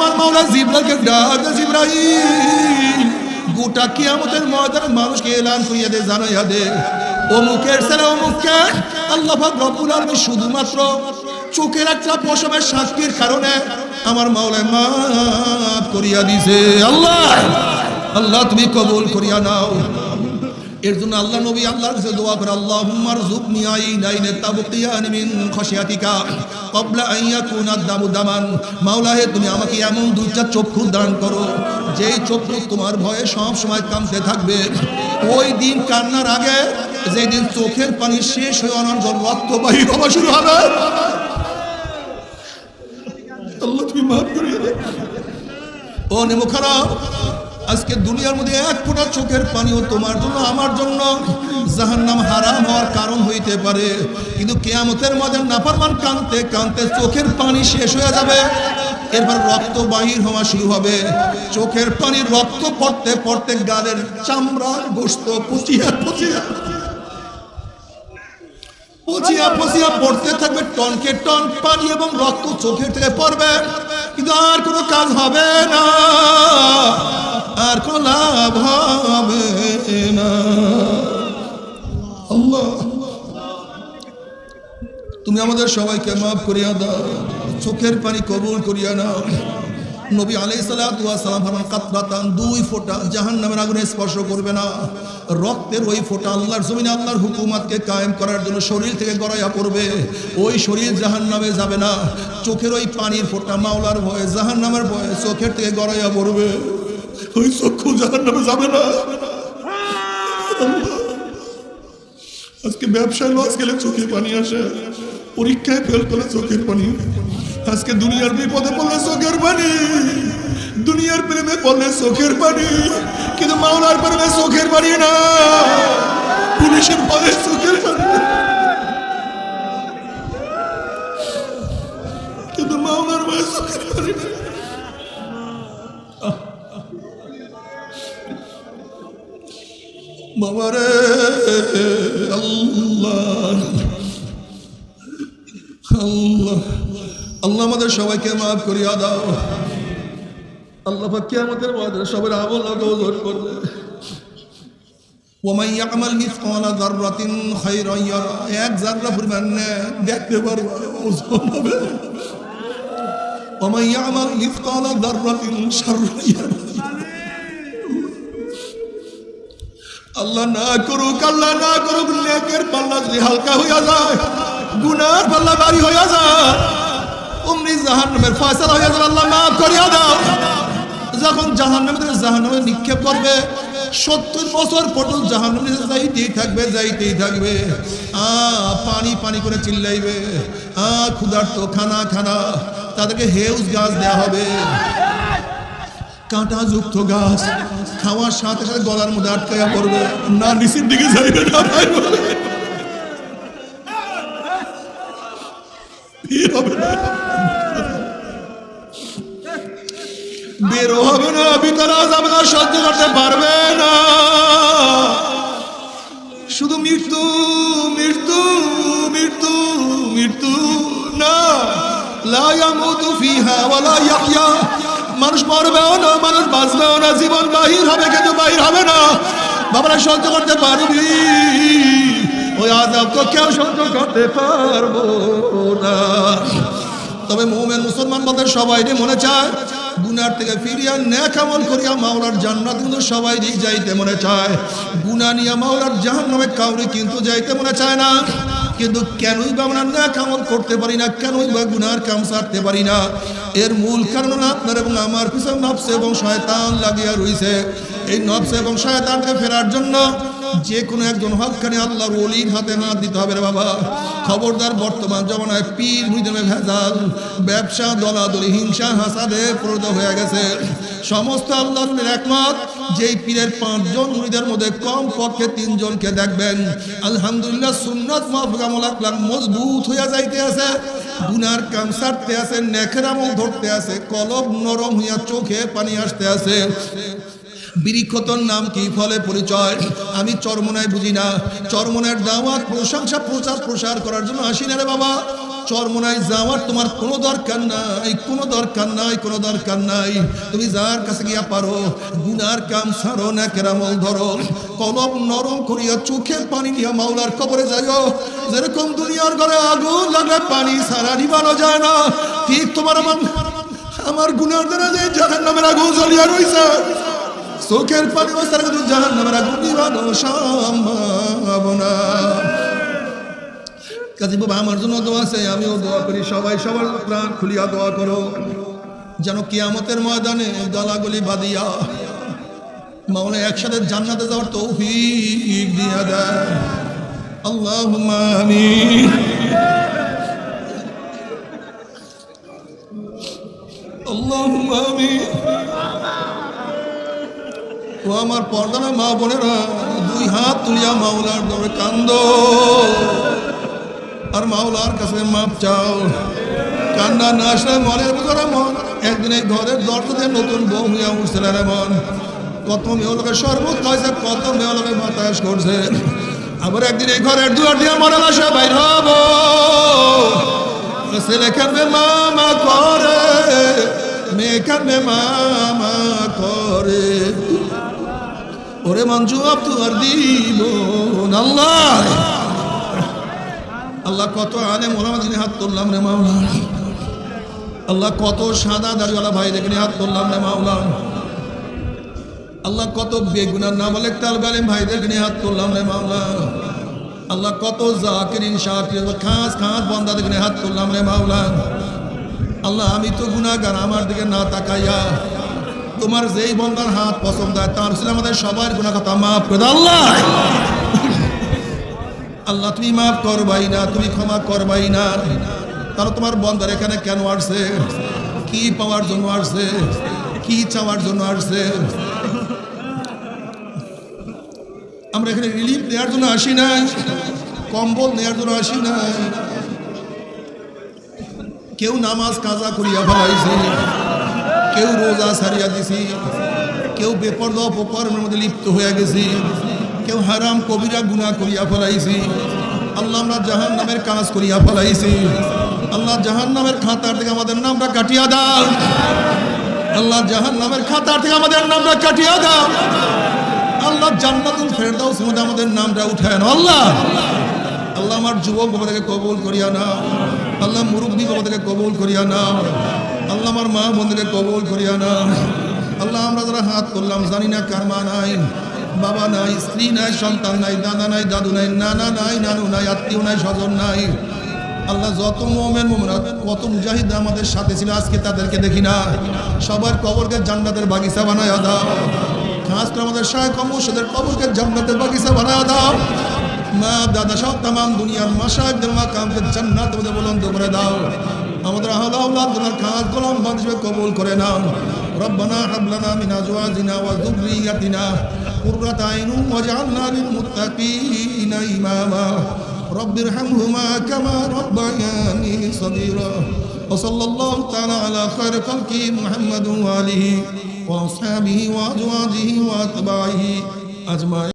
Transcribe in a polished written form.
আমার মাওলা জিবরাইলকে ডাক দে, জিবরাইল গোটা কিয়ামতের ময়দানে মানুষকে এলান করিয়া দে, জানাইয়া দে অমুকের ছেলে অমুককে আল্লাহ পাক রব্বুল আলামিন শুধুমাত্র চোখের একটা পশমের সাক্ষীর কারণে আমার মাওলা মাফ করিয়া দিছে। আল্লাহ আল্লাহ তুমি কবুল করিয়া নাও। এর জন্য আল্লাহ নবী আল্লাহর কাছে দোয়া করে, আল্লাহুম্মা রযুকনি আইনাইন তাবকিয়ান মিন খাশিয়াতিকা ক্বাবলা আন ইয়াকুনা দামু দামান। মাওলা হে তুমি আমাকে এমন দুইটা চক্ষু দান করো যেই চক্ষু তোমার ভয়ে সব সময় কাঁদতে থাকবে। ওই দিন কান্নার আগে যেই দিন চোখের পানি শেষ হয়ে অনর্গল রক্ত বাহির হওয়া শুরু হবে, আল্লাহ তুমি মাফ করিয়ে দাও। ও নেমুখারা, আজকে দুনিয়ার মধ্যে এক ফোঁটা চোখের পানিও তোমার জন্য আমার জন্য জাহান্নাম হারাম হওয়ার কারণ হইতে পারে, কিন্তু কিয়ামতের মধ্যে নাফরমান কাঁদতে কাঁদতে চোখের পানি শেষ হয়ে যাবে, এরপর রক্ত বাহির হওয়া শুরু হবে। চোখের পানি রক্ত পড়তে পড়তে গালের চামড়া গোশত পচিয়া পচিয়া পচিয়া পচিয়া পড়তে থাকবে, টনকে টন পানি এবং রক্ত চোখের থেকে পড়বে, কিন্তু আর কোনো কাজ হবে না, আর কোনো লাভ হবে না। আল্লাহ তুমি আমাদের সবাইকে মাফ করিয়া দাও, চোখের পানি কবুল করিয়া নাও। নবী আলাইহিস সালাতু ওয়াস সালাম ফরমান, কাতরাতান দুই ফোঁটা জাহান্নামের আগুনে স্পর্শ করবে না। রক্তের ওই ফোঁটা আল্লাহর জমিনে আল্লাহর হুকুমতকে কায়েম করার জন্য শরীর থেকে গড়াইয়া পড়বে, ওই শরীর জাহান্নামে যাবে না। চোখের ওই পানির ফোঁটা মাওলার ভয়ে জাহান্নামের ভয়ে চোখের থেকে গড়াইয়া পড়বে, ওই চক্ষু জাহান্নামে যাবে না। আজকে ব্যবসায় লস গেলে চোখের পানি আসে, পরীক্ষায় ফেল করলে চোখের পানি, আজকে দুনিয়ার বিপদে পড়লে চোখের পানি, দুনিয়ার প্রেমে পড়লে চোখের পানি, কিন্তু মাওলার প্রেমে চোখের পানি না, পুলিশের পদে চোখের পানি, কিন্তু মাওলার ভয়ে চোখের পানি না। বাবারে আল্লাহ আল্লাহ আল্লাহ আমাদের সবাইকে মাফ করিয়া দাও। আল্লাহ পাক কিয়ামতের ময়দানে সবার আমল ওজন করবে। ওয়া মান ইয়ামাল মিসকালা যাররাতিন খায়রান ইয়ারা, এক যাররা পরিমাণ দেখতে পারবে, ওজন হবে। ওয়া মান ইয়ামাল মিসকালা যাররাতিন শাররান ইয়ারা, আল্লাহ না করুক নেকের পাল্লা যদি হালকা হইয়া যায়, গুনার পাল্লা ভারী হইয়া যায়, অমনি জাহান্নামের ফয়সালা হইয়া যাবে। আল্লাহ মাফ করিয়া দাও। যখন জাহান্নামে নিক্ষেপ করবে, 70 বছর পর্যন্ত জাহান্নামে যাইতেই থাকবে। পানি পানি করে চিল্লাইবে, ক্ষুধার্ত খানা খানা। তাদেরকে হেউজ গাছ দেয়া হবে, কাঁটা যুক্ত গাছ, খাওয়ার সাথে সাথে গলার মধ্যে আটকাইয়া পড়বে, না নিচের দিকে যাইবে না, বেরো হবে না, ভিতরে যাবে না, সহ্য করতে পারবে না। শুধু মৃত্যু মৃত্যু মৃত্যু মৃত্যু না, লা ইয়ামুতু ফিহা ওয়ালা ইয়াহইয়া। মানুষ মরবেও না, মানুষ বাঁচবেও না, জীবন বাহির হবে কিন্তু বাহির হবে না। বাবারা সহ্য করতে পারবি? ওই আযাব তো কেউ সহ্য করতে পারবো না। তবে মুমিন মুসলমান বলতে সবাই মনে চায় গুনার থেকে ফিরিয়া নেক আমল করিয়া মাওলার জান্নাত কিন্তু সবাই যাইতে মনে চায়। গুনাহ নিয়ে মাওলার জাহান্নামে কাউরি কিন্তু যাইতে মনে চায় না। কিন্তু কেনই বা আমরা নেক আমল করতে পারি না, কেনই বা গুনার কাম ছাড়তে পারি না? এর মূল কারণ আপনার এবং আমার পিছনে নফস এবং শয়তান লাগিয়া রইছে। এই নফস এবং শয়তানকে ফেরার জন্য যে কোনো একজন হক্কানি আল্লাহর ওলির হাতে হাত দিতে হবে রে বাবা। খবরদার, বর্তমান জমানায় পীর মুরিদে ভেজাল, ব্যবসা, দলাদলি, হিংসা, হাসাদে প্রদ হয়ে গেছে। সমস্ত আল্লাহর একমত যেই পীরের 5 জন মুরিদের মধ্যে কম পক্ষে 3 জনকে দেখবেন আলহামদুলিল্লাহ সুন্নাত মাফিক আমল আকলাক মজবুত হইয়া যাইতে আছে, গুনার কাম ছাড়তে আছে, নেকের আমল ধরতে আছে, কলব নরম হইয়া চোখে পানি আসতে আছে। বৃক্ষতর নাম কি, ফলে পরিচয়? আমি চরমনায় বুঝি না। চরমনার দাওয়াত, প্রশংসা, প্রচার প্রসার করার জন্য আসি না রে বাবা। চরমোনায় যাওয়ার তোমার কোনো দরকার নাই, কোনো দরকার নাই, কোনো দরকার নাই। তুমি যার কাছে গিয়া পারো গুনার কাম ছাড়ো না, কেরামল ধরো, কলব নরম করিয়া চোখে পানি নিয়া মাওলার কবরে যাইও। যেরকম দুনিয়ার ঘরে আগুন লাগলে পানি ছাড়া নিবানো যায় না, ঠিক তোমার আমার গুনার দ্বারা যে জাহান্নামের আগুন জ্বলিয়া রইছে, চোখের পানি ছাড়া কিন্তু জাহান্নামের আগুন নিবানো সম্ভব না। কাজী বাবা আমার জন্য দোয়া চাই, আমিও দোয়া করি, সবাই সবার প্রাণ খুলিয়া দোয়া করো যেন কিয়ামতের ময়দানে গলাগলি বাঁধিয়া মাওলা একসাথে জান্নাতে যাওয়ার তৌফিক দিয়া দেয়। আল্লাহুম্মা আমিন। আল্লাহুম্মা আমিন। ও আমার পর্দানা মা বোনেরা, দুই হাত তুলিয়া মাওলার দরবারে কান্দো আর মাওলার কাছে মাপ চাও। কান্না না আসলে মনের ভিতরে মন একদিন এই ঘরের দরজাতে নতুন বউ হইয়া উঠছিল রে মন। কত মেয়ে লোকের শরবত খাইছে, কত মেয়ে লোকের বাতাস করছে, আবার একদিন এই ঘরের দুয়ার দিয়ে মনে আসে বাইর হব। ছেলে কানবে মামা করে, মেয়ে কানবে মামা করে, ওরে মন জবাব তো আর দিব না। আল্লাহ আল্লাহ কত আলেম ওলামা দিনে হাত তুললাম রে মাওলা। আল্লাহ কত সাদা দাড়িওয়ালা ভাই দেখে হাত তুললাম রে মাওলা। আল্লাহ কত বেগুনার নাম বলে তালবে আলেম ভাইদের নিয়ে হাত তুললাম রে মাওলা। আল্লাহ কত জাকিরিন শাকির খাস খাস বান্দাদের নিয়ে হাত তুললাম রে মাওলা। আল্লাহ আমি তো গুনাহগার, আমার দিকে না তাকাইয়া তোমার যেই বান্দার হাত পছন্দ হয় তার ছিল আমাদের সবার গুনাহ কথা মাফ করে দাও। আল্লাহ আল্লাহ তুমি মাফ করবাই না, তুমি ক্ষমা করবাই না। তাহলে তোমার বন্দার এখানে কেন আসছে, কি পাওয়ার জন্য আসছে, কি চাওয়ার জন্য আসছে? আমরা এখানে রিলিফ নেওয়ার জন্য আসি নাই, কম্বল নেওয়ার জন্য আসি নাই। কেউ নামাজ কাজা করিয়া ফেলাইছে, কেউ রোজা ছাড়িয়া দিছি, কেউ বেপরদা অপকর্মের মধ্যে লিপ্ত হয়ে গেছি, কেউ হারাম কবিরা গুনাহ করিয়া ফেলাইছি। আল্লাহ আমরা জাহান্নামের কাজ করিয়া ফেলাইছি। আল্লাহ জাহান্নামের খাতার থেকে আমাদের নামটা কাটিয়া দাও। আল্লাহ জাহান্নামের খাতার থেকে আমাদের নামটা কাটিয়া দাও। আল্লাহ জান্নাতুল ফেরদাউসের মধ্যে আমাদের নামটা উঠায় নাও। আল্লাহ আল্লাহ আমার যুবক বাবাদেরকে কবুল করিয়া নাও। আল্লাহ মুরব্বী বাবাদেরকে কবুল করিয়া নাও। আল্লাহ আমার মা বোনদেরকে কবুল করিয়া নাও। আল্লাহ আমরা যারা হাত করলাম জানি না কার মা নাই, বাবা নাই, স্ত্রী নাই, সন্তান নাই, দাদা নাই, দাদু নাই, নানা নাই, নানু নাই, আত্মীয় নাই, স্বজন নাই। আল্লাহ যত মুমিন মুমিনাত কত মুজাহিদ আমাদের সাথে ছিল আজকে তাদেরকে দেখি না, সবার কবরকে জান্নাতের বাগিচা বানায়া দাও। খাস করে আমাদের শায়েখ মুর্শিদের কবরকে জান্নাতের বাগিচা বানায়া দাও। মা দাদা সব তামাম দুনিয়ার মাশায়েখদের মাকামকে জান্নাতের মধ্যে বুলন্দ করে দাও। আমাদের আহলে আওলাদ গুনার খাস গোলাম বান্দা কবুল করে নাও। রব্বানা হাব লানা মিন আজওয়াজিনা ওয়া যুররিয়াতিনা কুররাতা আইনুন ওয়াজআলনা লিল মুত্তাকিনা ইমামা। রব্বিরহামহুমা কামা রাব্বায়ানি সগীরা। ওয়া সাল্লাল্লাহু তাআলা আলা খায়রি খালকি মুহাম্মাদিন ওয়া আলিহি ওয়া আসহাবিহি ওয়া আজওয়াজিহি ওয়া আতবাইহি আজমাইন।